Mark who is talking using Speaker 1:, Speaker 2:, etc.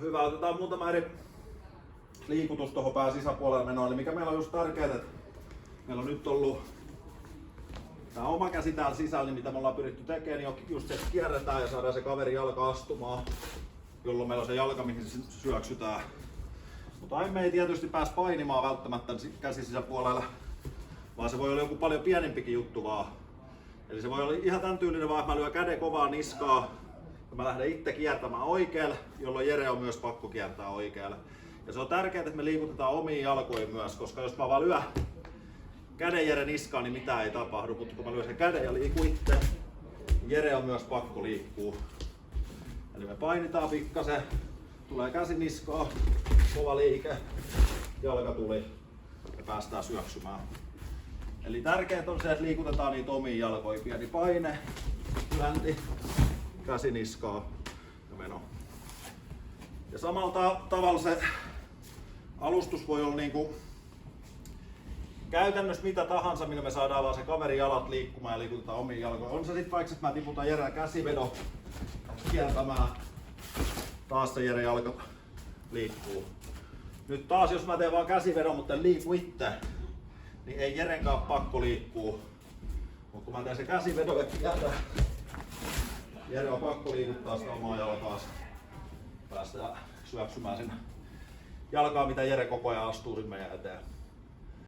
Speaker 1: hyvä. Otetaan muutama eri liikutus tuohon pään sisäpuolelle menoon. Eli mikä meillä on just tärkeää, että meillä on nyt ollut tää oma käsi täällä sisällä, niin mitä me ollaan pyritty tekemään, niin just se, että kierretään ja saadaan se kaveri jalka astumaan, jolloin meillä on se jalka, mihin se syöksytään. Mutta aina me ei tietysti pääs painimaan välttämättä käsi sisäpuolella, vaan se voi olla joku paljon pienempikin juttu vaan. Eli se voi olla ihan tämän tyylinen vaan, että mä lyön käden kovaa niskaa ja mä lähden itse kiertämään oikealle, jolloin Jere on myös pakko kiertää oikealle. Ja se on tärkeää, että me liikutetaan omiin jalkoihin myös, koska jos mä vaan lyön käden Jere niskaan, niin mitään ei tapahdu, mutta kun mä lyön sen käden ja liikun itse, niin Jere on myös pakko liikkua. Eli me painitaan pikkasen, tulee käsi niskaan, kova liike, jalka tuli ja päästään syöksymään. Eli tärkeää on se, että liikutetaan niitä omiin jalkoihin, pieni paine, lyönti, käsi niskaa ja meno. Ja samalla tavalla se alustus voi olla niinku käytännössä mitä tahansa, millä me saadaan vaan se kaverin jalat liikkumaan ja liikutetaan omiin jalkoihin. On se sitten vaikka, että mä tiputan Jeren käsivedon kieltämään, taas se Jeren jalka liikkuu. Nyt taas jos mä teen vaan käsivedon, mutta en liiku itse, niin ei Jerenkaan pakko liikkuu. Mutta kun mä teen se käsivedon ja kieltä, Jere on pakko liikuttaa sitä omaa jalkaansa. Päästään syöksymään sinne jalkaa, mitä Jere koko ajan astuu meidän eteen.